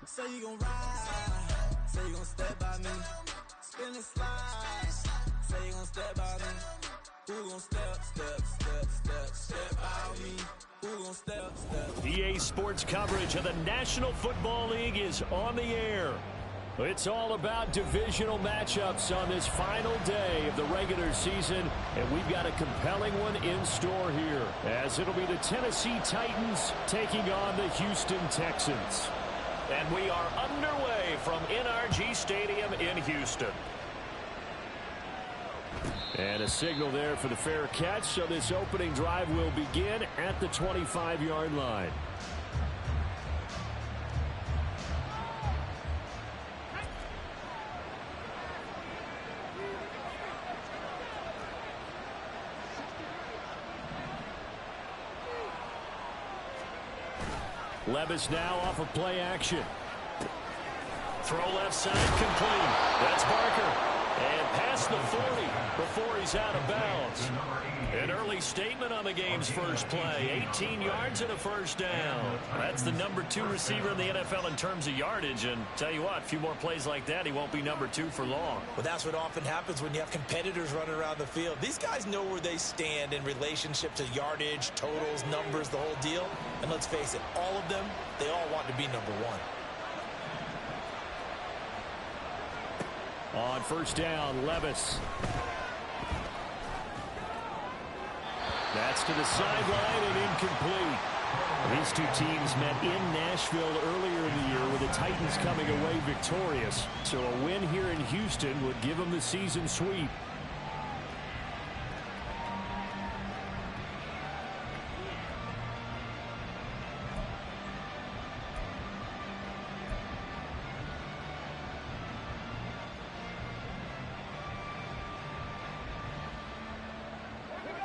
Say you gon' ride, say you gon' step by me, spin and slide, say you gon' step by me, who gon' step by me, who gon' step. EA Sports coverage of the National Football League is on the air. It's all about divisional matchups on this final day of the regular season, and we've got a compelling one in store here, as it'll be the Tennessee Titans taking on the Houston Texans. And we are underway from NRG Stadium in Houston. And a signal there for the fair catch, so this opening drive will begin at the 25-yard line. Levis now off of play action. Throw left side complete. That's Barker. And past the 40 before he's out of bounds. An early statement on the game's first play. 18 yards and a first down. That's the number 2 receiver in the NFL in terms of yardage. And tell you what, a few more plays like that, he won't be number 2 for long. Well, that's what often happens when you have competitors running around the field. These guys know where they stand in relationship to yardage, totals, numbers, the whole deal. And let's face it, all of them, they all want to be number 1. On first down, Levis. That's to the sideline and incomplete. These two teams met in Nashville earlier in the year with the Titans coming away victorious. So a win here in Houston would give them the season sweep.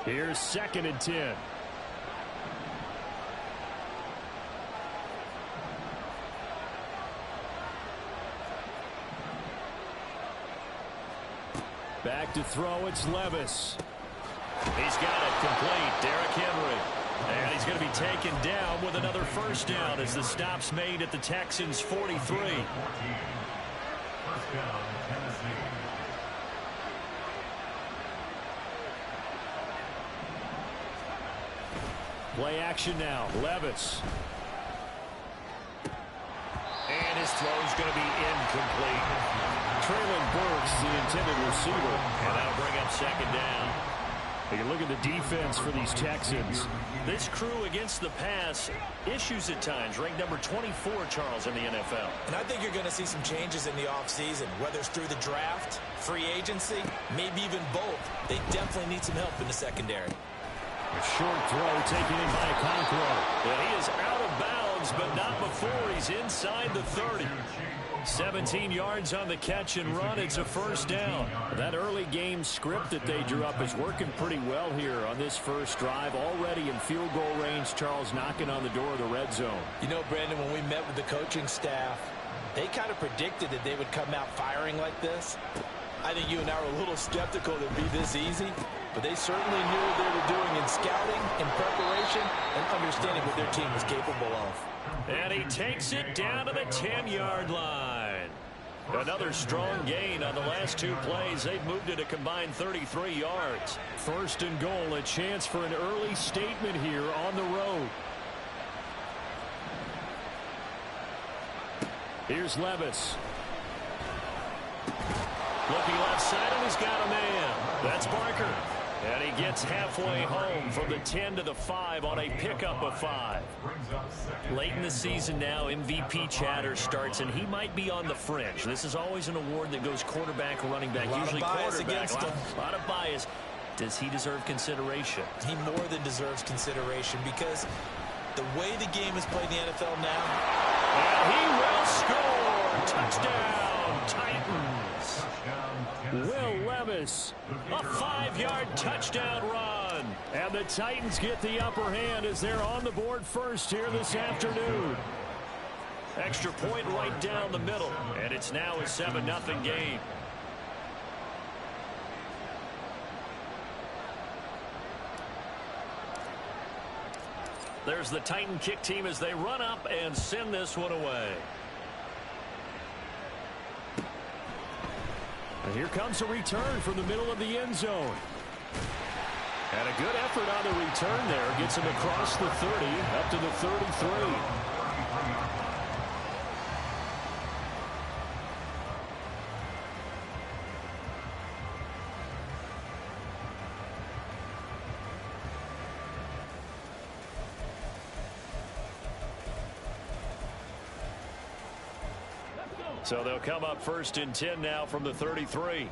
Here's 2nd and 10. Back to throw, it's Levis. He's got it complete, Derrick Henry. And he's going to be taken down with another first down as the stop's made at the Texans' 43. First down, Tennessee. Play action now. Levis. And his throw's going to be incomplete. Traylon Burks, the intended receiver. And that'll bring up 2nd down. You can look at the defense for these Texans. This crew against the pass, issues at times. Ranked number 24, Charles, in the NFL. And I think you're going to see some changes in the offseason, whether it's through the draft, free agency, maybe even both. They definitely need some help in the secondary. A short throw taken in by Conqueror. And he is out of bounds, but not before he's inside the 30. 17 yards on the catch and run. It's a first down. That early game script that they drew up is working pretty well here on this first drive. Already in field goal range, Charles knocking on the door of the red zone. You know, Brandon, when we met with the coaching staff, they kind of predicted that they would come out firing like this. I think you and I were a little skeptical that it would be this easy, but they certainly knew what they were doing in scouting, in preparation, and understanding what their team was capable of. And he takes it down to the 10-yard line. Another strong gain on the last 2 plays. They've moved it a combined 33 yards. First and goal, a chance for an early statement here on the road. Here's Levis. Looking left side, and he's got a man. That's Barker. And he gets halfway home from the 10 to the 5 on a pickup of 5. Late in the season now, MVP chatter starts, and he might be on the fringe. This is always an award that goes quarterback or running back, usually quarterback. A lot of bias. Does he deserve consideration? He more than deserves consideration because the way the game is played in the NFL now. And he will score. Touchdown, Titans. Will Levis, a 5-yard touchdown run. And the Titans get the upper hand as they're on the board first here this afternoon. Extra point right down the middle. And it's now a 7-0 game. There's the Titan kick team as they run up and send this one away. And here comes a return from the middle of the end zone. And a good effort on the return there. Gets him across the 30, up to the 33. So they'll come up 1st and 10 now from the 33.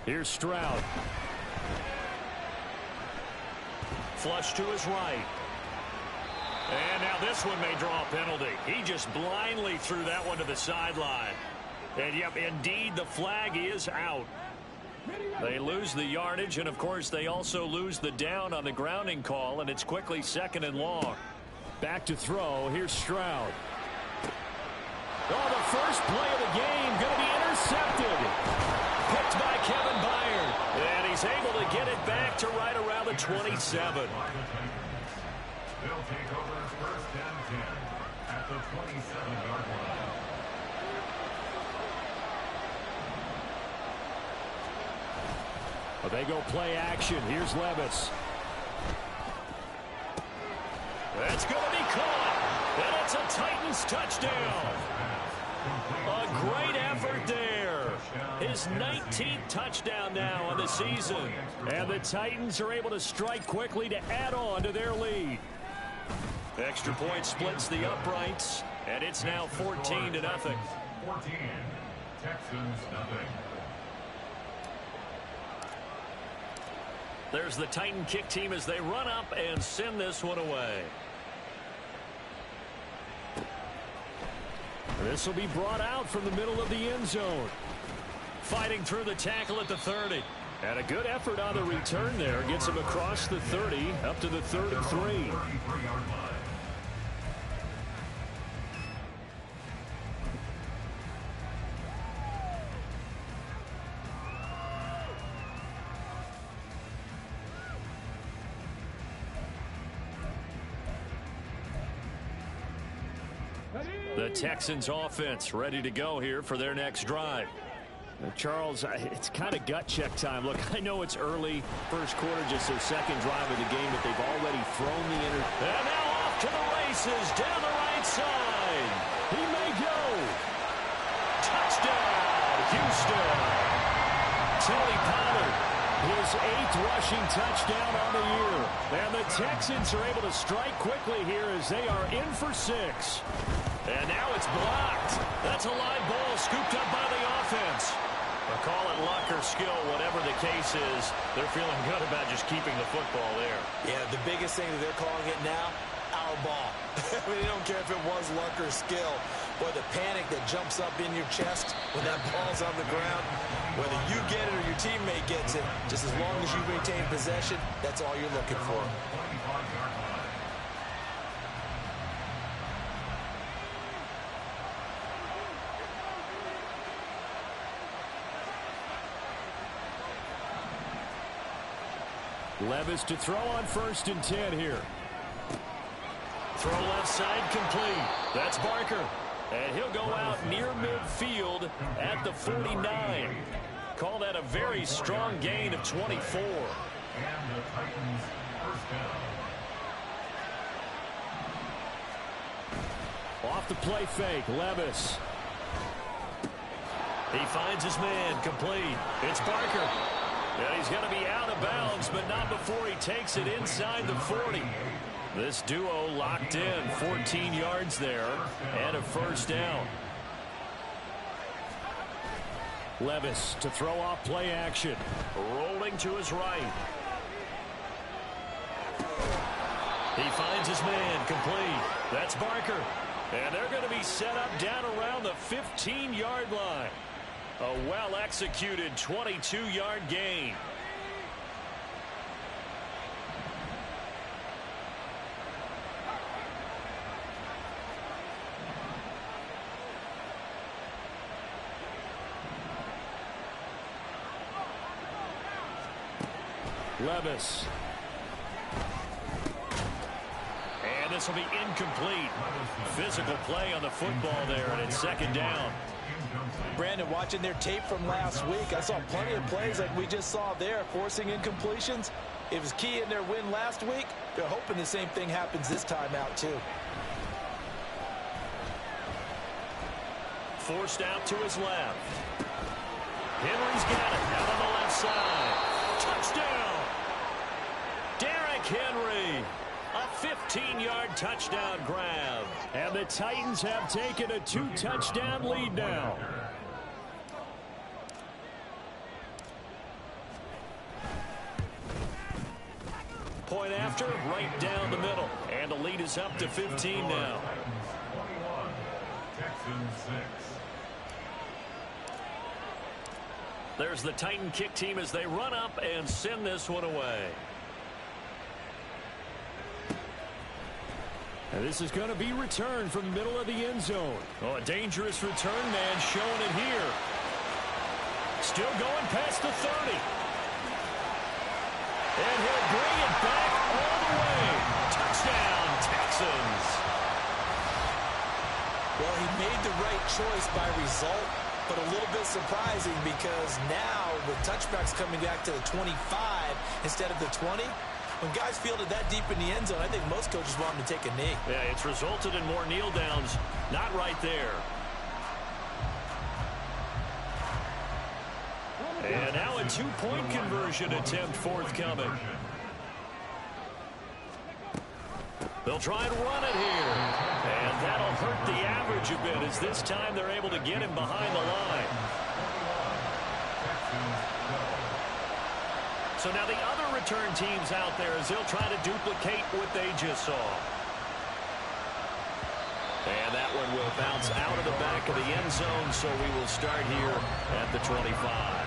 Here's Stroud. Flush to his right. And now this one may draw a penalty. He just blindly threw that one to the sideline. And, yep, indeed, the flag is out. They lose the yardage, and, of course, they also lose the down on the grounding call, and it's quickly 2nd and long. Back to throw. Here's Stroud. Oh, the first play of the game going to be intercepted. Picked by Kevin Byard. And he's able to get it back to right around the 27. They'll take over 1st and 10 at the 27-yard line. They go play action. Here's Levis. That's going to be caught. And it's a Titans touchdown. A great effort there. His 19th touchdown now on the season. And the Titans are able to strike quickly to add on to their lead. Extra point splits the uprights. And it's now 14-0. 14. Texans nothing. There's the Titan kick team as they run up and send this one away. This will be brought out from the middle of the end zone. Fighting through the tackle at the 30. And a good effort on the return there. Gets him across the 30, up to the 33. The Texans offense ready to go here for their next drive. Charles, it's kind of gut check time. Look, I know it's early, first quarter, just their second drive of the game, but they've already thrown the And now off to the races, down the right side. He may go. Touchdown, Houston. Tony Pollard, his 8th rushing touchdown on the year. And the Texans are able to strike quickly here as they are in for 6. And now it's blocked. That's a live ball scooped up by the offense. Or call it luck or skill, whatever the case is, they're feeling good about just keeping the football there. Yeah, the biggest thing that they're calling it now, our ball. I mean, they don't care if it was luck or skill. Boy, the panic that jumps up in your chest when that ball's on the ground, whether you get it or your teammate gets it, just as long as you maintain possession, that's all you're looking for. Levis to throw on 1st and 10 here. Throw left side complete. That's Barker. And he'll go out near midfield at the 49. Call that a very strong gain of 24. And the Titans first down. Off the play fake, Levis. He finds his man, complete. It's Barker. And he's going to be out of bounds, but not before he takes it inside the 40. This duo locked in, 14 yards there, and a first down. Levis to throw off play action. Rolling to his right. He finds his man, complete. That's Barker. And they're going to be set up down around the 15-yard line. A well-executed 22-yard gain. Levis. And this will be incomplete. Physical play on the football there, and it's second down. Brandon, watching their tape from last week, I saw plenty of plays like we just saw there, forcing incompletions. It was key in their win last week. They're hoping the same thing happens this time out, too. Forced out to his left. Henry's got it out on the left side. Touchdown! Derrick Henry. A 15-yard touchdown grab. And the Titans have taken a 2-touchdown lead now. Point after, right down the middle. And the lead is up to 15 now. 21, Texans 6. There's the Titan kick team as they run up and send this one away. And this is going to be returned from the middle of the end zone. Oh, a dangerous return man showing it here. Still going past the 30. And he'll bring it back all the way. Touchdown, Texans. Well, he made the right choice by result, but a little bit surprising because now with touchbacks coming back to the 25 instead of the 20, when guys fielded that deep in the end zone, I think most coaches want him to take a knee. Yeah, it's resulted in more kneel downs. Not right there. And now a two-point conversion attempt forthcoming. They'll try and run it here. And that'll hurt the average a bit as this time they're able to get him behind the line. So now the other return teams out there as they'll try to duplicate what they just saw. And that one will bounce out of the back of the end zone, so we will start here at the 25.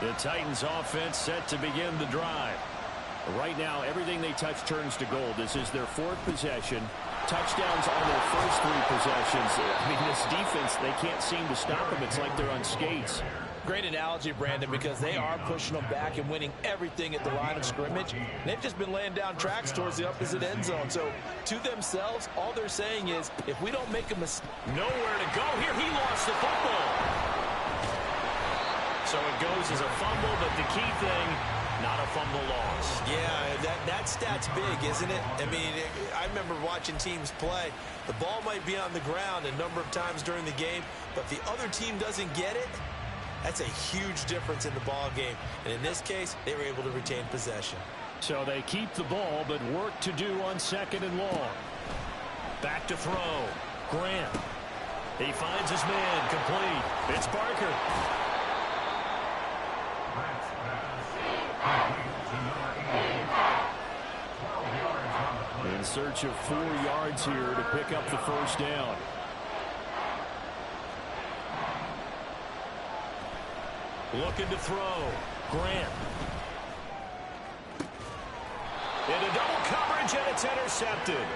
The Titans offense set to begin the drive. Right now, everything they touch turns to gold. This is their fourth possession. Touchdowns on their first three possessions. I mean, this defense, they can't seem to stop them. It's like they're on skates. Great analogy, Brandon, because they are pushing them back and winning everything at the line of scrimmage. They've just been laying down tracks towards the opposite end zone. So, to themselves, all they're saying is, if we don't make a mistake. Nowhere to go here. He lost the football. So it goes as a fumble, but the key thing, not a fumble loss. Yeah, that stat's big, isn't it? I mean, I remember watching teams play. The ball might be on the ground a number of times during the game, but if the other team doesn't get it, that's a huge difference in the ball game. And in this case, they were able to retain possession. So they keep the ball, but work to do on second and long. Back to throw. Grant. He finds his man complete. It's Barker. In search of 4 yards here to pick up the first down. Looking to throw. Grant. Into double coverage, and it's intercepted.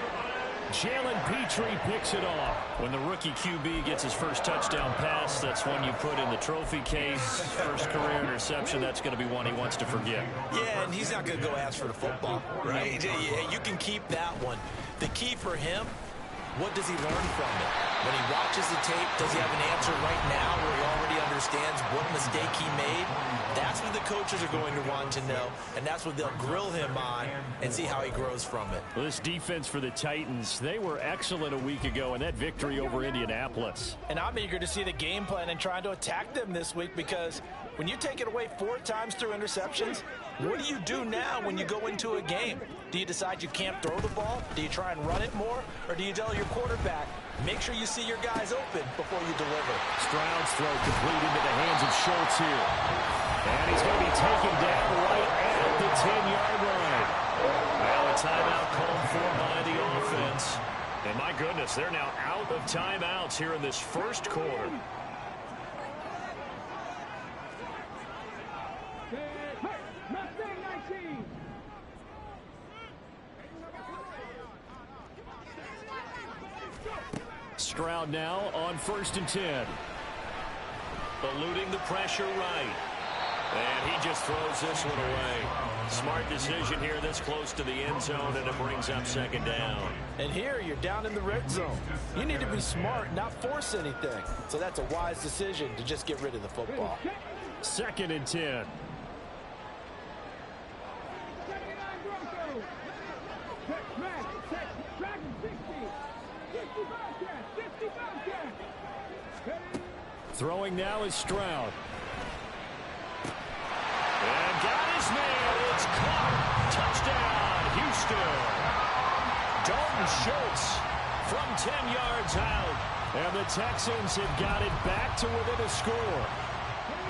Jalen Petrie picks it off. When the rookie QB gets his first touchdown pass, that's one you put in the trophy case. First career interception, that's going to be one he wants to forget. Yeah, and he's not going to go ask for the football, right? Yeah, you can keep that one. The key for him, what does he learn from it? When he watches the tape, does he have an answer right now where he already understands what mistake he made? That's what the coaches are going to want to know, and that's what they'll grill him on and see how he grows from it. Well, this defense for the Titans, they were excellent a week ago in that victory over Indianapolis. And I'm eager to see the game plan and trying to attack them this week, because when you take it away 4 times through interceptions, what do you do now when you go into a game? Do you decide you can't throw the ball? Do you try and run it more? Or do you tell your quarterback, make sure you see your guys open before you deliver? Stroud's throw complete into the hands of Schultz here. And he's going to be taken down right at the 10-yard line. Well, a timeout called for by the offense. And my goodness, they're now out of timeouts here in this first quarter. Stroud now on 1st and 10. Eluding the pressure right. And he just throws this one away. Smart decision here this close to the end zone, and it brings up 2nd down. And here you're down in the red zone. You need to be smart, not force anything. So that's a wise decision to just get rid of the football. 2nd and 10. Throwing now is Stroud. And got his man. It's caught. Touchdown, Houston. Dalton Schultz from 10 yards out. And the Texans have got it back to within a score.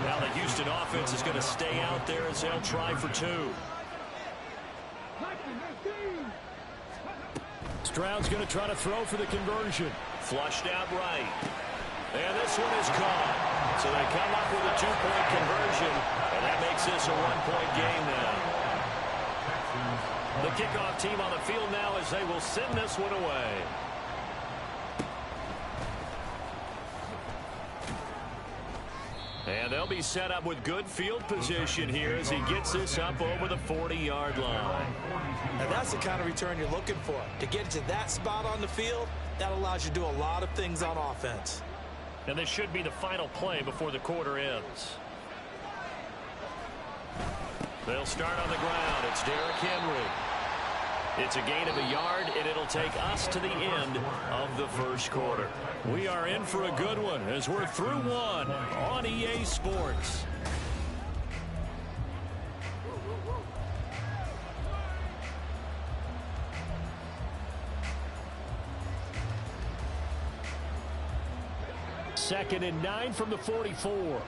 Now the Houston offense is going to stay out there as they'll try for 2. Stroud's going to try to throw for the conversion. Flushed out right. And this one is caught. So they come up with a 2-point conversion, and that makes this a 1-point game now. The kickoff team on the field now as they will send this one away. And they'll be set up with good field position here as he gets this up over the 40-yard line. Now that's the kind of return you're looking for. To get to that spot on the field, that allows you to do a lot of things on offense. And this should be the final play before the quarter ends. They'll start on the ground. It's Derrick Henry. It's a gain of a yard, and it'll take us to the end of the first quarter. We are in for a good one as we're through one on EA Sports. Second and 9 from the 44.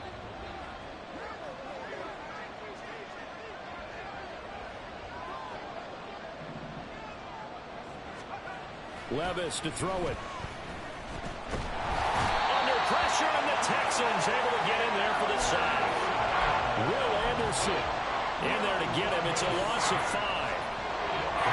Levis to throw it. Under pressure, and the Texans able to get in there for the sack. Will Anderson in there to get him. It's a loss of 5.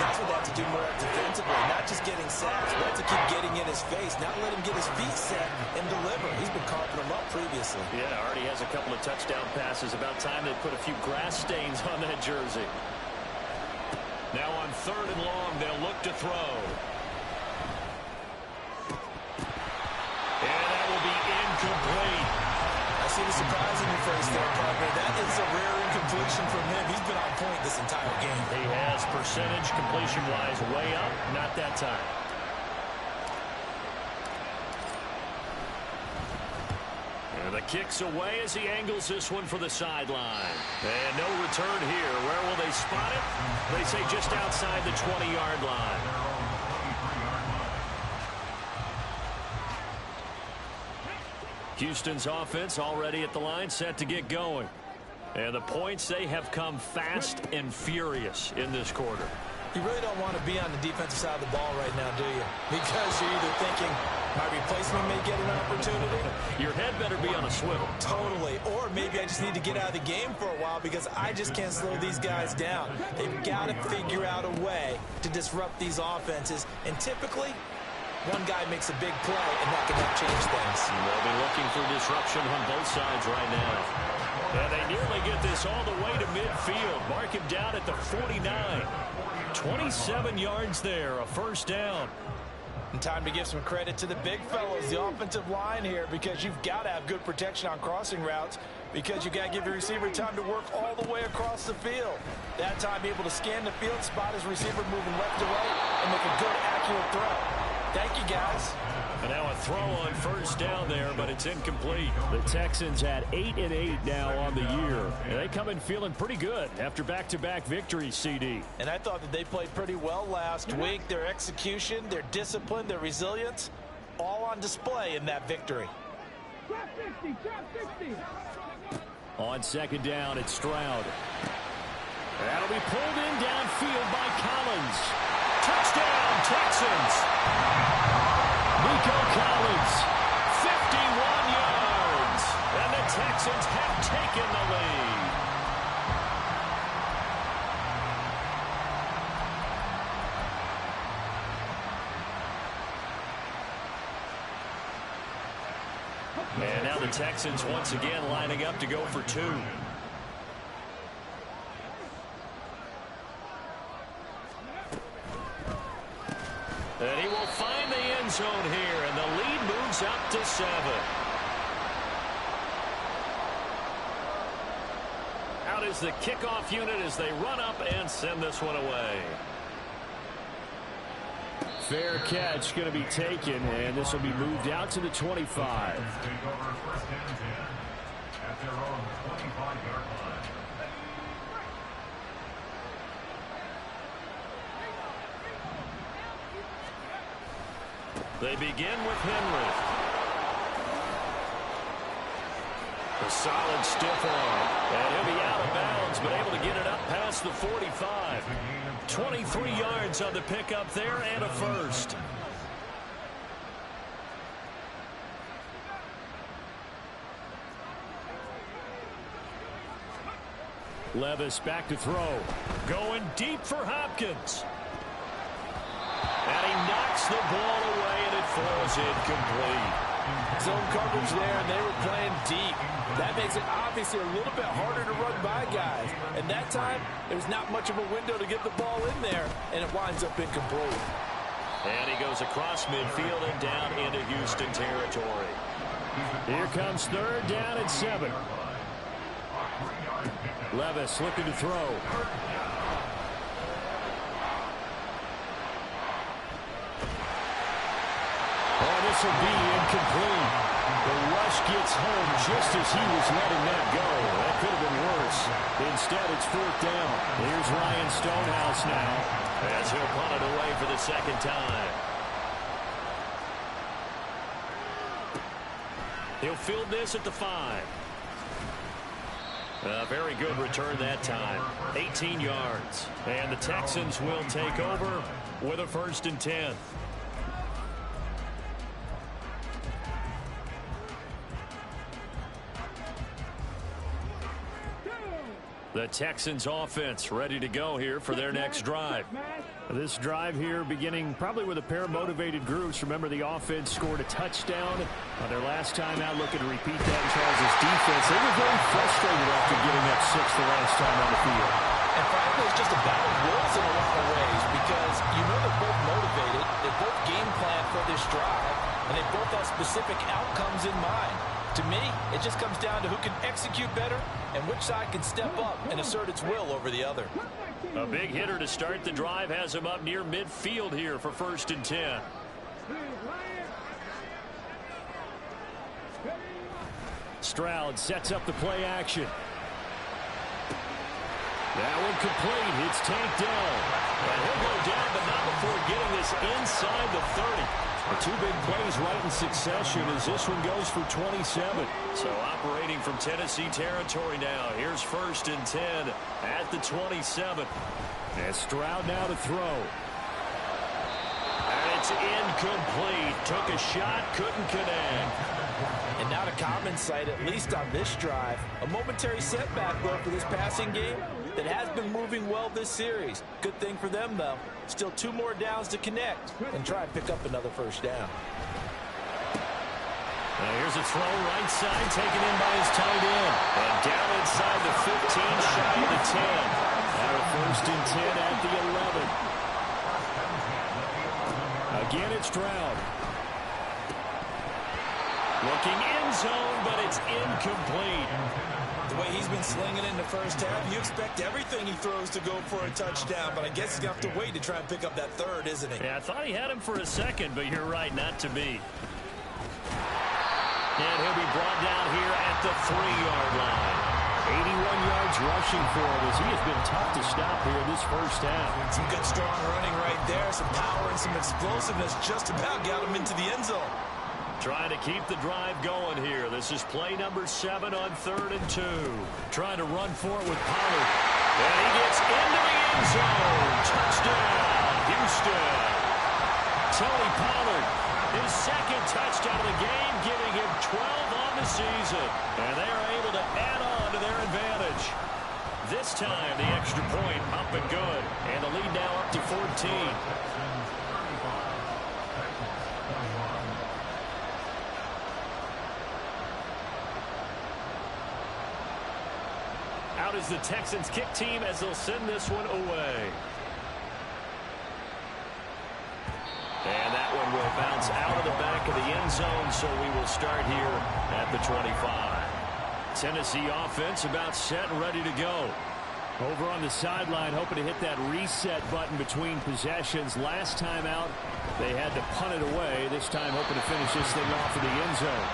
That's what they have to do more defensively, not just getting sacks, but to keep getting in his face, not let him get his feet set and deliver. He's been carving them up previously. Yeah, already has a couple of touchdown passes. About time they put a few grass stains on that jersey. Now on 3rd and long, they'll look to throw. And that will be incomplete. I see the surprise in your face there, partner. That is a rare incompletion from him. He's been on point this entire game. He has percentage completion-wise way up. Not that time. And the kick's away as he angles this one for the sideline. And no return here. Where will they spot it? They say just outside the 20-yard line. Houston's offense already at the line, set to get going. And the points, they have come fast and furious in this quarter. You really don't want to be on the defensive side of the ball right now, do you? Because you're either thinking, my replacement may get an opportunity. Your head better be on a swivel. Totally. Or maybe I just need to get out of the game for a while because I just can't slow these guys down. They've got to figure out a way to disrupt these offenses. And typically, one guy makes a big play, and that can help change things. They'll be looking for disruption on both sides right now. And they nearly get this all the way to midfield. Mark him down at the 49. 27 yards there, a first down. And time to give some credit to the big fellows, the offensive line here, because you've got to have good protection on crossing routes because you've got to give your receiver time to work all the way across the field. That time, be able to scan the field, spot his receiver moving left to right, and make a good, accurate throw. Thank you, guys. And now a throw on first down there, but it's incomplete. The Texans at 8-8 now on the year. And they come in feeling pretty good after back-to-back victories, CD. And I thought that they played pretty well last week. Their execution, their discipline, their resilience, all on display in that victory. On second down, it's Stroud. That'll be pulled in downfield by Collins. Touchdown, Texans. Nico Collins, 51 yards. And the Texans have taken the lead. the Texans once again lining up to go for two. And he will find the end zone here, and the lead moves up to 7. Out is the kickoff unit as they run up and send this one away. Fair catch going to be taken, and this will be moved out to the 25. Take over first and 10 at their own 25-yard line. They begin with Henry. A solid stiff arm. And he'll be out of bounds, but able to get it up past the 45. 23 yards on the pickup there and a first. Levis back to throw. Going deep for Hopkins. And he knocks the ball away, and it falls incomplete. Zone coverage there, and they were playing deep. That makes it obviously a little bit harder to run by guys. And that time, there's not much of a window to get the ball in there, and it winds up incomplete. And he goes across midfield and down into Houston territory. Here comes third down and 7. Levis looking to throw. Oh, this will be incomplete. The rush gets home just as he was letting that go. That could have been worse. Instead, it's fourth down. Here's Ryan Stonehouse now, as he'll punt it away for the second time. He'll field this at the 5. A very good return that time. 18 yards. And the Texans will take over with a 1st and 10. The Texans offense ready to go here for their next drive. This drive here beginning probably with a pair of motivated groups. Remember, the offense scored a touchdown on their last time out. Looking to repeat that in Charles' defense. They were very frustrated after getting up 6 the last time on the field. And frankly, it's just a battle of wills in a lot of ways because you know they're both motivated. They both game plan for this drive, and they both have specific outcomes in mind. To me, it just comes down to who can execute better and which side can step up and assert its will over the other. A big hitter to start the drive has him up near midfield here for 1st and 10. Stroud sets up the play action. That one complete. It's tanked down. And he'll go down, but not before getting this inside the 30. The 2 big plays right in succession as this one goes for 27. So operating from Tennessee territory now. Here's 1st and 10 at the 27. And Stroud now to throw. And it's incomplete. Took a shot, couldn't connect. And not a common sight, at least on this drive. A momentary setback, though, for this passing game that has been moving well this series. Good thing for them, though. Still 2 more downs to connect and try and pick up another 1st down. Now here's a throw right side, taken in by his tight end. And down inside the 15, shy of the 10. Now a 1st and 10 at the 11. Again, it's Stroud. Looking end zone, but it's incomplete. The way he's been slinging it in the first half, you expect everything he throws to go for a touchdown, but I guess he's going to have to wait to try and pick up that 3rd, isn't he? Yeah, I thought he had him for a second, but you're right, not to be. And he'll be brought down here at the 3-yard line. 81 yards rushing for him as he has been tough to stop here in this first half. Some good, strong running right there, some power and some explosiveness just about got him into the end zone. Trying to keep the drive going here. This is play number 7 on 3rd and 2. Trying to run for it with Pollard. And he gets into the end zone. Touchdown, Houston. Tony Pollard, his 2nd touchdown of the game, giving him 12 on the season. And they are able to add on to their advantage. This time, the extra point up and good. And the lead now up to 14. out is the Texans kick team as they'll send this one away. And that one will bounce out of the back of the end zone, so we will start here at the 25. Tennessee offense about set and ready to go. Over on the sideline, hoping to hit that reset button between possessions. Last time out, they had to punt it away. This time, hoping to finish this thing off in the end zone.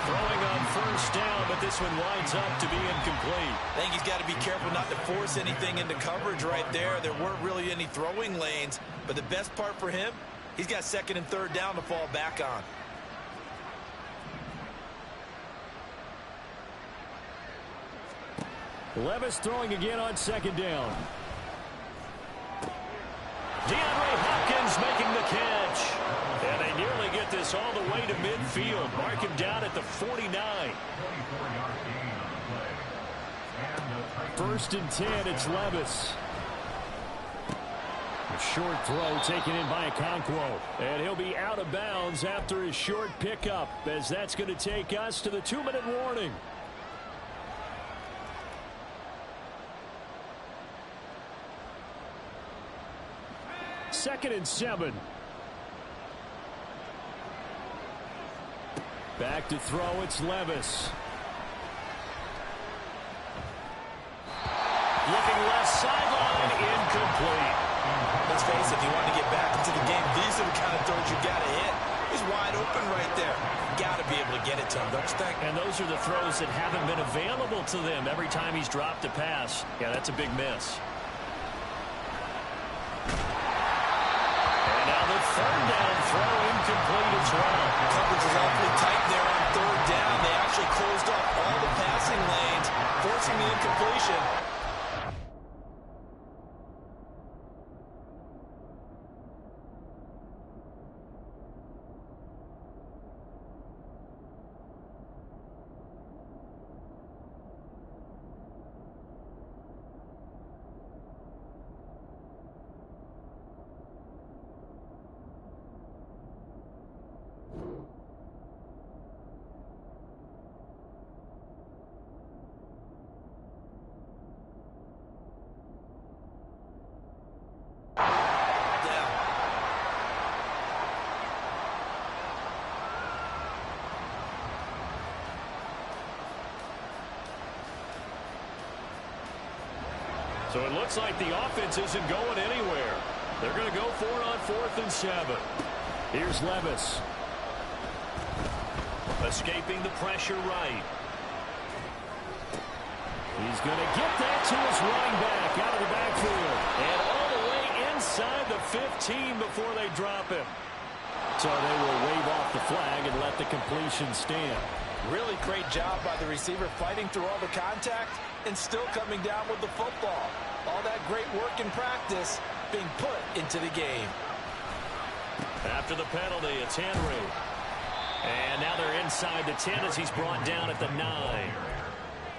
Throwing on first down, but this one winds up to be incomplete. I think he's got to be careful not to force anything into coverage right there. There weren't really any throwing lanes, but the best part for him, he's got second and third down to fall back on. Levis throwing again on second down. DeAndre Hopkins making the catch. And they nearly get this all the way to midfield. Mark him down at the 49. 24-yard gain on the play. And the First and 10, it's Levis. A short throw taken in by Okonkwo. And he'll be out of bounds after his short pickup, as that's going to take us to the 2-minute warning. Second and 7. Back to throw, it's Levis. Looking left sideline, incomplete. Let's face it, if you want to get back into the game, these are the kind of throws you got to hit. He's wide open right there. Got to be able to get it to him, don't you think? And those are the throws that haven't been available to them every time he's dropped a pass. Yeah, that's a big miss. Third down throw incomplete as well. Coverage is awfully tight there on third down. They actually closed off all the passing lanes, forcing the incompletion. So it looks like the offense isn't going anywhere. They're going to go for it on 4th and 7. Here's Levis. Escaping the pressure right. He's going to get that to his running back out of the backfield. And all the way inside the 15 before they drop him. So they will wave off the flag and let the completion stand. Really great job by the receiver fighting through all the contact and still coming down with the football. All that great work in practice being put into the game. After the penalty, it's Henry. And now they're inside the 10 as he's brought down at the 9.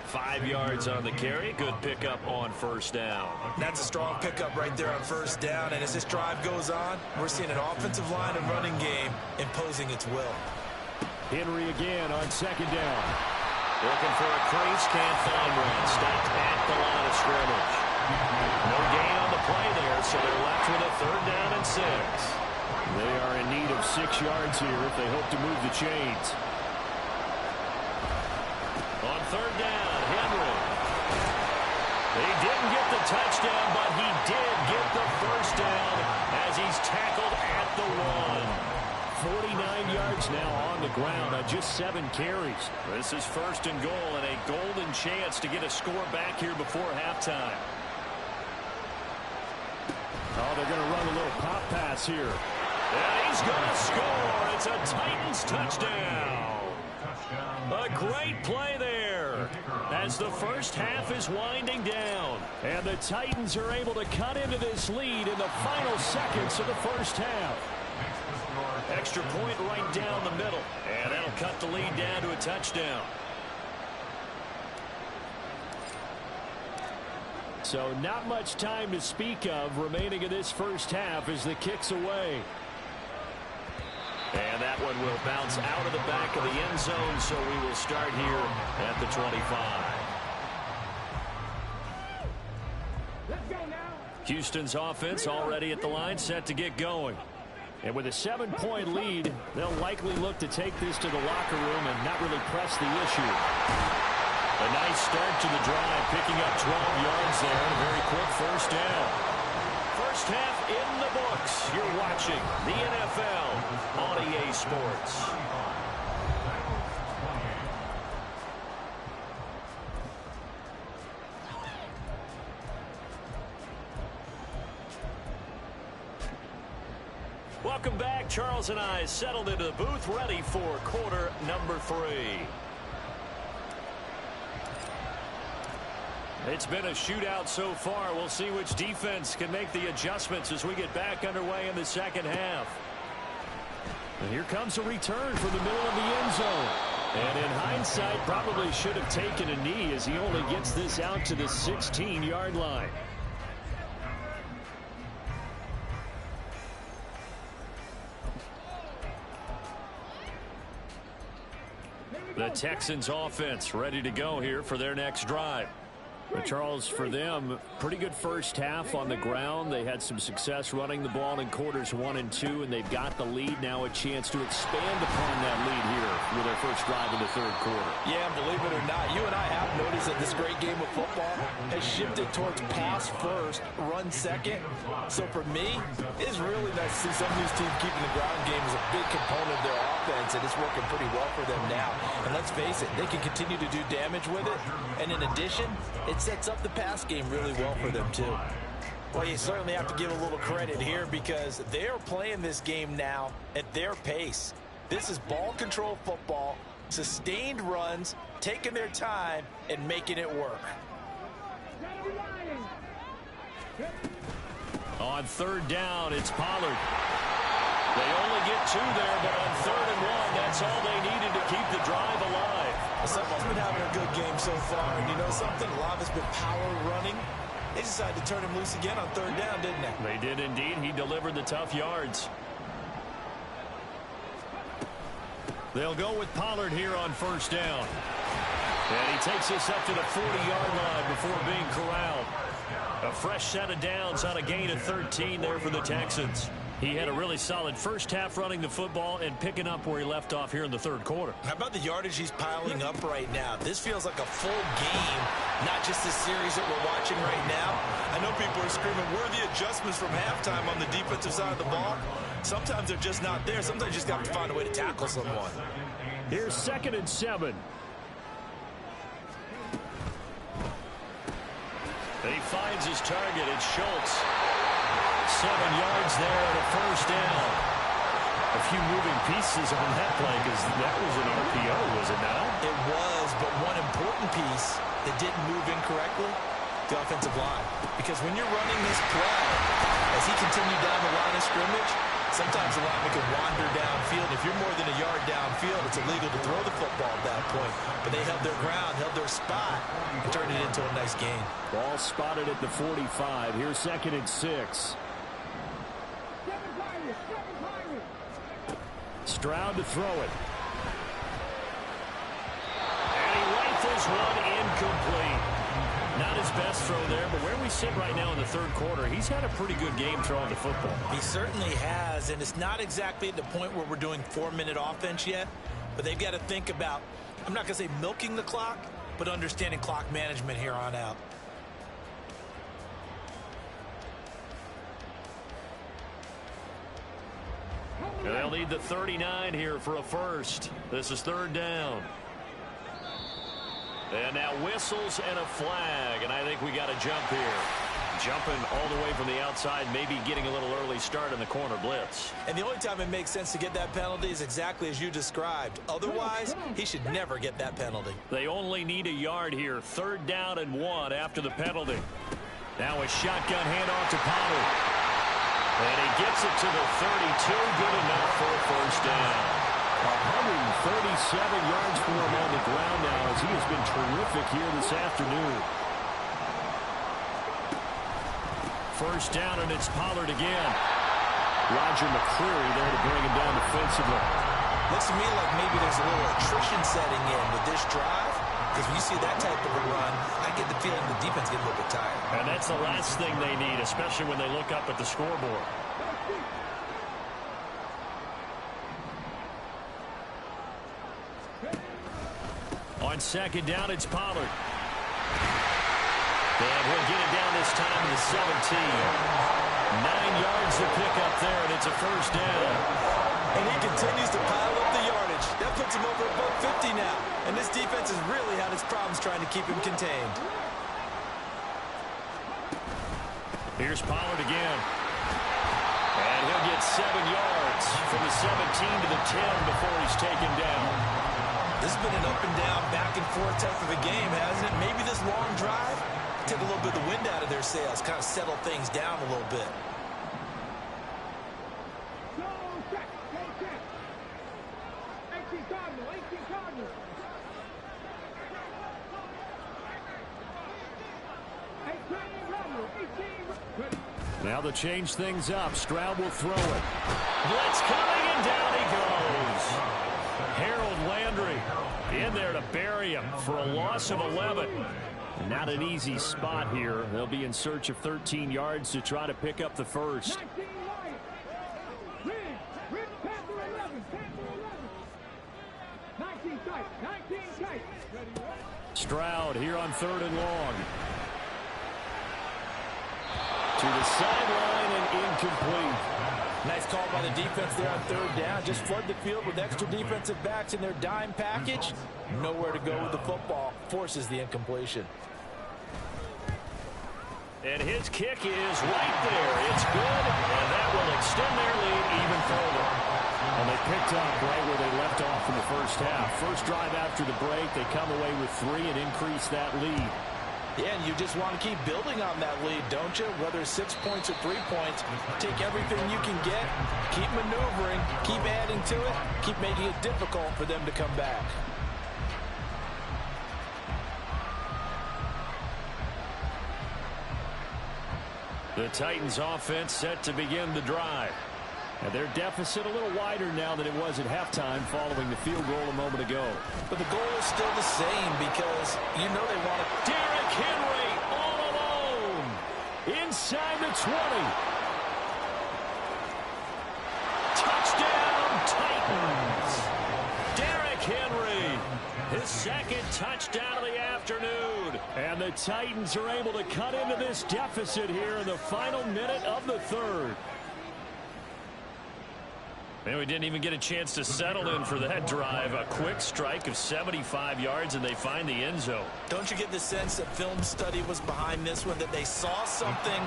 5 yards on the carry. Good pickup on first down. That's a strong pickup right there on first down. And as this drive goes on, we're seeing an offensive line and running game imposing its will. Henry again on second down. Looking for a crease, can't find one. Stopped at the line of scrimmage. No gain on the play there, so they're left with a 3rd down and 6. They are in need of 6 yards here if they hope to move the chains. On 3rd down, Henry. He didn't get the touchdown, but he did get the first down as he's tackled at the 1. 49 yards now on the ground on just 7 carries. This is 1st and goal and a golden chance to get a score back here before halftime. Oh, they're going to run a little pop pass here. And he's going to score. It's a Titans touchdown. A great play there as the first half is winding down. And the Titans are able to cut into this lead in the final seconds of the first half. Extra point right down the middle. And that'll cut the lead down to a touchdown. So not much time to speak of remaining in this first half as the kick's away. And that one will bounce out of the back of the end zone, so we will start here at the 25. Houston's offense already at the line, set to get going. And with a 7-point lead, they'll likely look to take this to the locker room and not really press the issue. A nice start to the drive, picking up 12 yards there and a very quick first down. First half in the books. You're watching the NFL on EA Sports. Welcome back. Charles and I settled into the booth, ready for quarter number 3. It's been a shootout so far. We'll see which defense can make the adjustments as we get back underway in the second half. And here comes a return from the middle of the end zone. And in hindsight, probably should have taken a knee as he only gets this out to the 16-yard line. The Texans offense ready to go here for their next drive. But Charles, for them, pretty good first half on the ground. They had some success running the ball in quarters 1 and 2, and they've got the lead now, a chance to expand upon that lead here with their first drive in the third quarter. Yeah, believe it or not, you and I have noticed that this great game of football has shifted towards pass first, run second. So for me, it's really nice to see some of these teams keeping the ground game as a big component of their offense, and it's working pretty well for them now. And let's face it, they can continue to do damage with it. And in addition, it sets up the pass game really well for them too. Well, you certainly have to give a little credit here because they're playing this game now at their pace. This is ball control football, sustained runs, taking their time and making it work. On third down, it's Pollard. They only get 2 there, but on 3rd and 1, that's all they needed to keep the drive alive. Someone's been having a good game so far, and you know something? A lot of it's been power running. They decided to turn him loose again on 3rd down, didn't they? They did indeed. He delivered the tough yards. They'll go with Pollard here on 1st down. And he takes us up to the 40-yard line before being corralled. A fresh set of downs on a gain of 13 there for the Texans. He had a really solid first half running the football and picking up where he left off here in the third quarter. How about the yardage he's piling up right now? This feels like a full game, not just the series that we're watching right now. I know people are screaming, where are the adjustments from halftime on the defensive side of the ball? Sometimes they're just not there. Sometimes you just have to find a way to tackle someone. Here's 2nd and 7. He finds his target. It's Schultz. 7 yards there and a first down. A few moving pieces on that play because that was an RPO, was it not? It was, but one important piece that didn't move incorrectly, the offensive line. Because when you're running this play, as he continued down the line of scrimmage, sometimes the lineman can wander downfield. If you're more than a yard downfield, it's illegal to throw the football at that point. But they held their ground, held their spot, and turned it into a nice gain. Ball spotted at the 45. Here's 2nd and 6. Stroud to throw it. And he rifles one incomplete. Not his best throw there, but where we sit right now in the third quarter, he's had a pretty good game throwing the football. He certainly has, and it's not exactly at the point where we're doing 4-minute offense yet, but they've got to think about, I'm not going to say milking the clock, but understanding clock management here on out. And they'll need the 39 here for a first. This is 3rd down. And now whistles and a flag, and I think we got a jump here. Jumping all the way from the outside, maybe getting a little early start in the corner blitz. And the only time it makes sense to get that penalty is exactly as you described. Otherwise, he should never get that penalty. They only need a yard here. 3rd down and 1 after the penalty. Now a shotgun handoff to Pollard. And he gets it to the 32. Good enough for a first down. 137 yards for him on the ground now as he has been terrific here this afternoon. First down, and it's Pollard again. Roger McCreary there to bring him down defensively. Looks to me like maybe there's a little attrition setting in with this drive. because when you see that type of a run, I get the feeling the defense gets a little bit tired. And that's the last thing they need, especially when they look up at the scoreboard. On second down, it's Pollard. And he'll get it down this time to the 17. 9 yards to pick up there, and it's a first down. And he continues to pile up the yardage. That puts him over above 50 now. And this defense has really had its problems trying to keep him contained. Here's Pollard again. And he'll get 7 yards from the 17 to the 10 before he's taken down. This has been an up and down, back and forth type of a game, hasn't it? Maybe this long drive take a little bit of the wind out of their sails, kind of settle things down a little bit. Now to change things up, Stroud will throw it. Blitz coming, and down he goes. Harold Landry in there to bury him for a loss of 11. Not an easy spot here. They'll be in search of 13 yards to try to pick up the first. Stroud here on 3rd and long. To the sideline and incomplete. Nice call by the defense there on 3rd down. Just flood the field with extra defensive backs in their dime package. Nowhere to go with the football. Forces the incompletion. And his kick is right there. It's good, and that will extend their lead even further. And they picked up right where they left off in the first half. First drive after the break, they come away with 3 and increase that lead. Yeah, and you just want to keep building on that lead, don't you? Whether it's 6 points or 3 points, take everything you can get, keep maneuvering, keep adding to it, keep making it difficult for them to come back. The Titans offense set to begin the drive. And their deficit a little wider now than it was at halftime following the field goal a moment ago. But the goal is still the same because you know they want to. Derrick Henry all alone inside the 20. Touchdown Titans. Derrick Henry, his second touchdown of the afternoon. And the Titans are able to cut into this deficit here in the final minute of the 3rd. And we didn't even get a chance to settle in for that drive. A quick strike of 75 yards, and they find the end zone. Don't you get the sense that film study was behind this one, that they saw something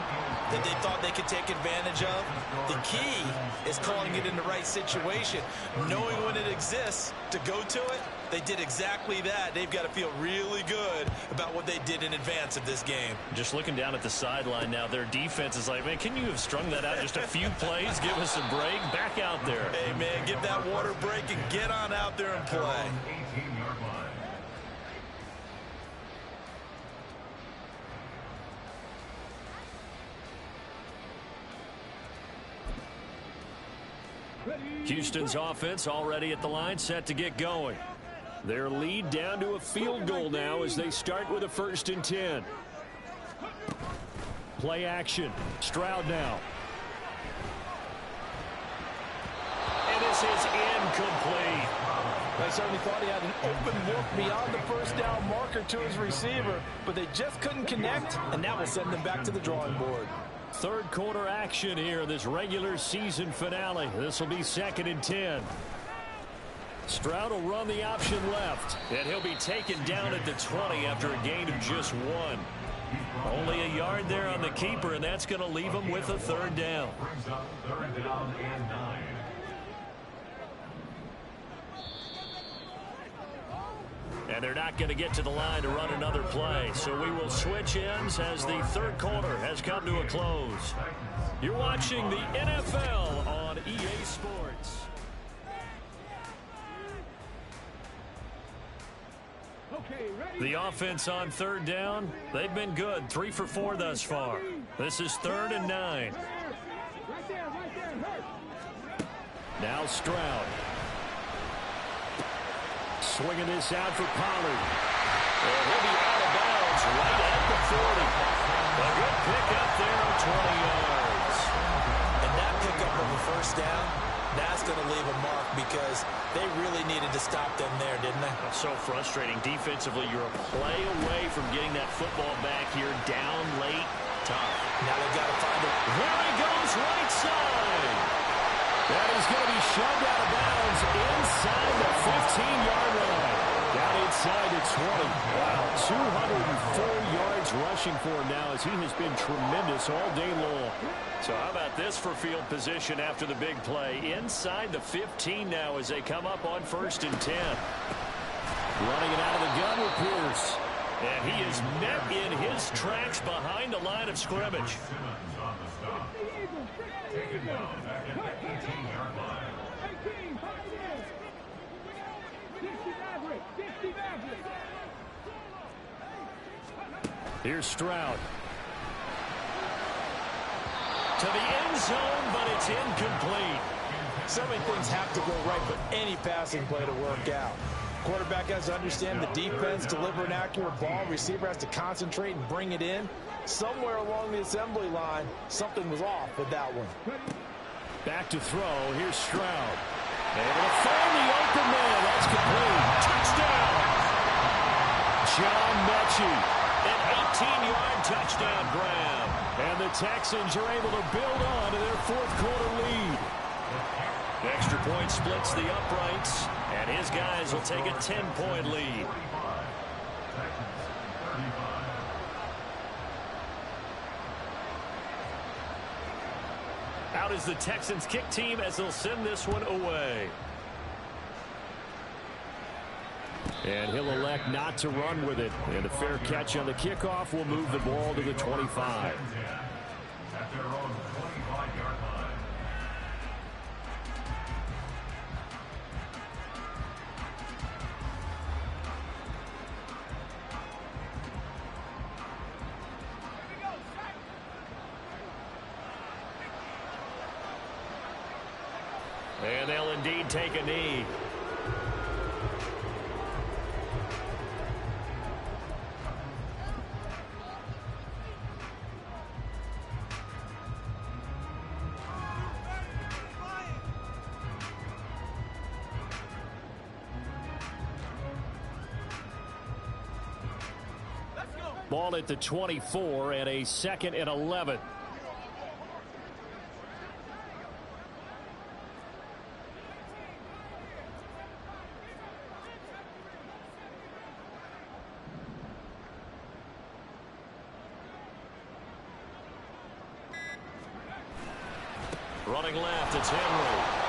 that they thought they could take advantage of? The key is calling it in the right situation, knowing when it exists to go to it. They did exactly that. They've got to feel really good about what they did in advance of this game. Just looking down at the sideline now, their defense is like, man, can you have strung that out just a few plays? Give us a break. Back out there. Hey, man, give that water break and get on out there and play. 18-yard line. Houston's offense already at the line, set to get going. Their lead down to a field goal now as they start with a 1st and 10. Play action. Stroud now. And this is incomplete. I certainly thought he had an open look beyond the first down marker to his receiver, but they just couldn't connect, and that will send them back to the drawing board. 3rd quarter action here, this regular season finale. This will be 2nd and 10. Stroud will run the option left, and he'll be taken down at the 20 after a gain of just 1. Only a yard there on the keeper, and that's going to leave him with a 3rd down. Brings up 3rd down and 9. And they're not going to get to the line to run another play. So we will switch ends as the 3rd quarter has come to a close. You're watching the NFL on EA Sports. The offense on 3rd down, they've been good. 3 for 4 thus far. This is 3rd and 9. Now Stroud. Swinging this out for Pollard. first down, that's going to leave a mark because they really needed to stop them there, didn't they? That's so frustrating. Defensively, you're a play away from getting that football back here, down late. Tough. Now they've got to find it. There he goes, right side. That is going to be shoved out of bounds inside the 15-yard line. Down inside the 20. Wow, 204 yards rushing for him now as he has been tremendous all day long. So how about this for field position after the big play? Inside the 15 now as they come up on 1st and 10. Running it out of the gun with Pierce. And he is met in his tracks behind the line of scrimmage. Simmons on the stop. Taken down back at the 18-yard line. Here's Stroud. To the end zone, but it's incomplete. So many things have to go right for any passing play to work out. Quarterback has to understand the defense, deliver an accurate ball. Receiver has to concentrate and bring it in. Somewhere along the assembly line, something was off with that one. Back to throw. Here's Stroud. Able to find the open man. That's complete. Touchdown. John Mechie. An 18-yard touchdown grab. And the Texans are able to build on to their fourth-quarter lead. The extra point splits the uprights, and his guys will take a 10-point lead. Out is the Texans kick team as they'll send this one away. And he'll elect not to run with it. And a fair catch on the kickoff will move the ball to the 25. At their own 25-yard line. And they'll indeed take a knee. Ball at the 24 and a 2nd and 11. Running left, it's Henry.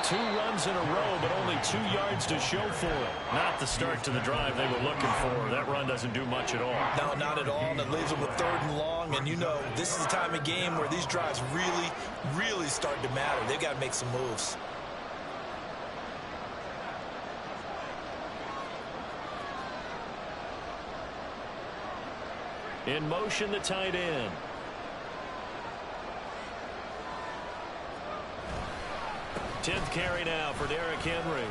2 runs in a row, but only 2 yards to show for it. Not the start to the drive they were looking for. That run doesn't do much at all. No, not at all, and it leaves them with 3rd and long, and you know this is the time of game where these drives really start to matter. They've got to make some moves. In motion, the tight end. Tenth carry now for Derrick Henry.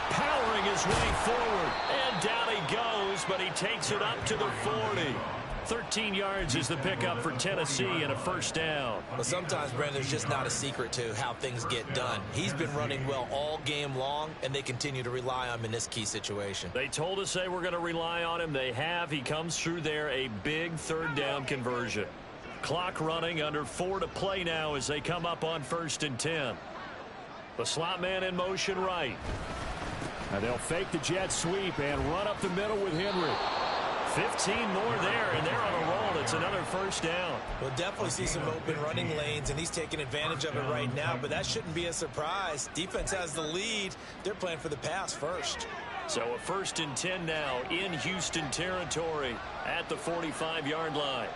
Powering his way forward. And down he goes, but he takes it up to the 40. 13 yards is the pickup for Tennessee and a first down. But sometimes, Brandon, there's just not a secret to how things get done. He's been running well all game long, and they continue to rely on him in this key situation. They told us they were going to rely on him. They have. He comes through there, a big 3rd down conversion. Clock running, under 4 to play now as they come up on 1st and 10. The slot man in motion right. And they'll fake the jet sweep and run up the middle with Henry. 15 more there, and they're on a roll. It's another first down. We'll definitely see some open running lanes, and he's taking advantage of it right now, but that shouldn't be a surprise. Defense has the lead. They're playing for the pass first. So a 1st and 10 now in Houston territory at the 45-yard line.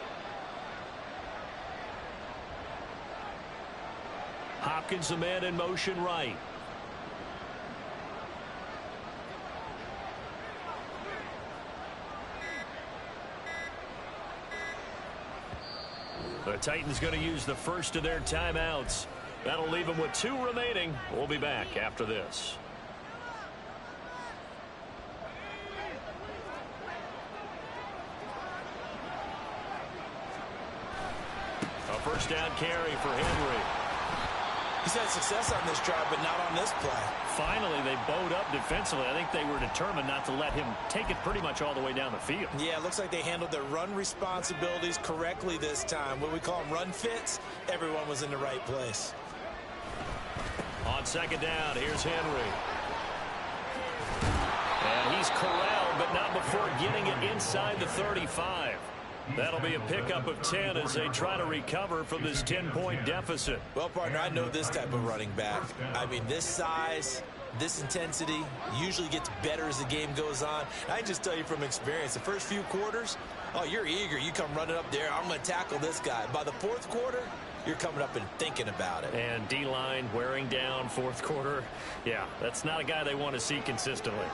Hopkins, the man in motion right. The Titans going to use the first of their timeouts. That'll leave them with 2 remaining. We'll be back after this. A first down carry for Henry. He's had success on this drive, but not on this play. Finally, they bowed up defensively. I think they were determined not to let him take it pretty much all the way down the field. Yeah, it looks like they handled their run responsibilities correctly this time. What we call them run fits, everyone was in the right place. On second down, here's Henry. And he's corralled, but not before getting it inside the 35. That'll be a pickup of 10 as they try to recover from this 10-point deficit. Well, partner, I know this type of running back. I mean, this size, this intensity usually gets better as the game goes on. I can just tell you from experience, the first few quarters, oh, you're eager. You come running up there, I'm going to tackle this guy. By the fourth quarter, you're coming up and thinking about it. And D-line wearing down fourth quarter. Yeah, that's not a guy they want to see consistently.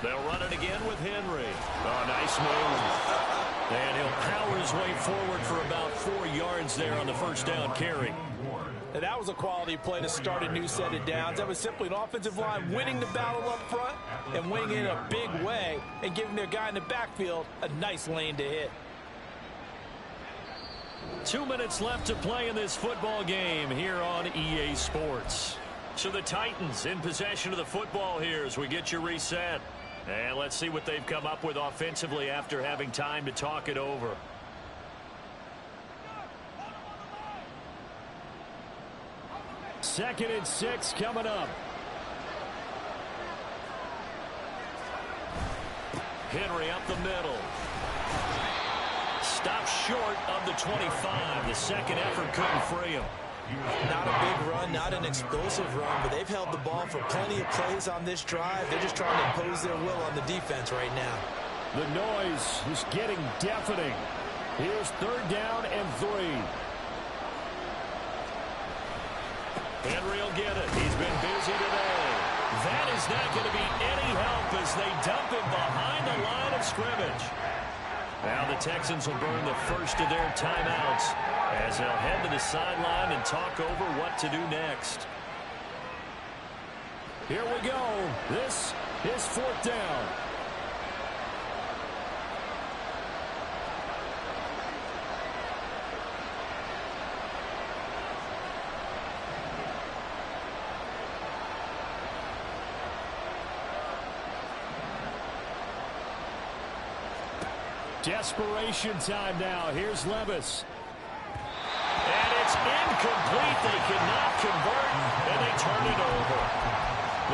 They'll run it again with Henry. Oh, nice move. And he'll power his way forward for about 4 yards there on the first down carry. And that was a quality play to start a new set of downs. That was simply an offensive line winning the battle up front and winning in a big way and giving their guy in the backfield a nice lane to hit. 2 minutes left to play in this football game here on EA Sports. So the Titans in possession of the football here as we get you reset. And let's see what they've come up with offensively after having time to talk it over. Second and 6 coming up. Henry up the middle. Stopped short of the 25. The second effort couldn't free him. Not a big run, not an explosive run, but they've held the ball for plenty of plays on this drive. They're just trying to impose their will on the defense right now. The noise is getting deafening. Here's third down and 3. Henry will get it. He's been busy today. That is not going to be any help as they dump him behind the line of scrimmage. Now the Texans will burn the first of their timeouts as they'll head to the sideline and talk over what to do next. Here we go. This is fourth down. Desperation time now. Here's Levis. And it's incomplete. They cannot convert, and they turn it over.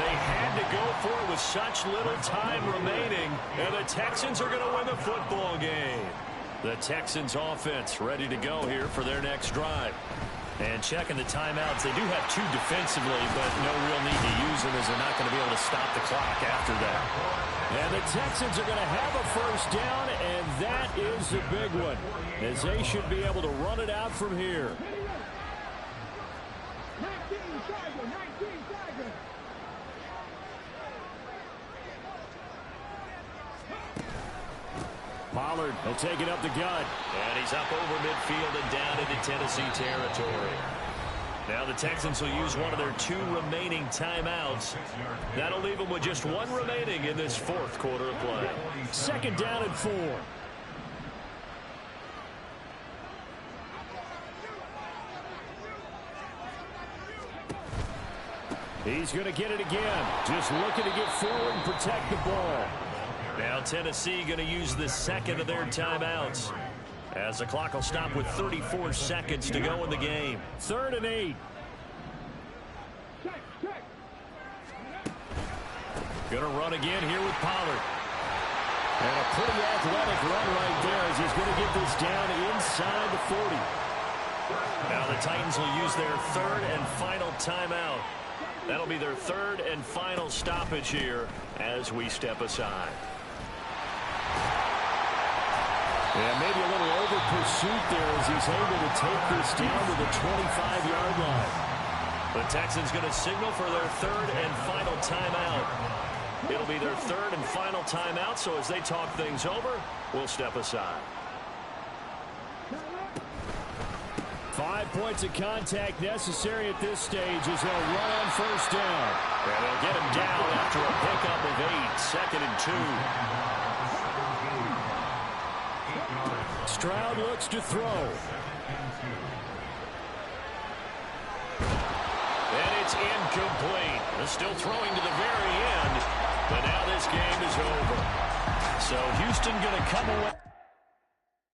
They had to go for it with such little time remaining, and the Texans are going to win the football game. The Texans offense ready to go here for their next drive. And checking the timeouts, they do have 2 defensively, but no real need to use them as they're not going to be able to stop the clock after that. And the Texans are going to have a first down, and that is a big one, as they should be able to run it out from here. Pollard will take it up the gut. And he's up over midfield and down into Tennessee territory. Now the Texans will use one of their 2 remaining timeouts. That'll leave them with just 1 remaining in this fourth quarter of play. Second down and 4. He's going to get it again. Just looking to get forward and protect the ball. Now Tennessee going to use the second of their timeouts, as the clock will stop with 34 seconds to go in the game. 3rd and 8. Going to run again here with Pollard. And a pretty athletic run right there as he's going to get this down inside the 40. Now the Titans will use their 3rd and final timeout. That'll be their 3rd and final stoppage here as we step aside. Yeah, maybe a little over pursuit there as he's able to take this down to the 25-yard line. The Texans going to signal for their 3rd and final timeout. It'll be their 3rd and final timeout, so as they talk things over, we'll step aside. 5 points of contact necessary at this stage as they'll run on first down. And they'll get him down after a pickup of 8, 2nd and 2. Stroud looks to throw. And it's incomplete. They're still throwing to the very end, but now this game is over. So Houston going to come away.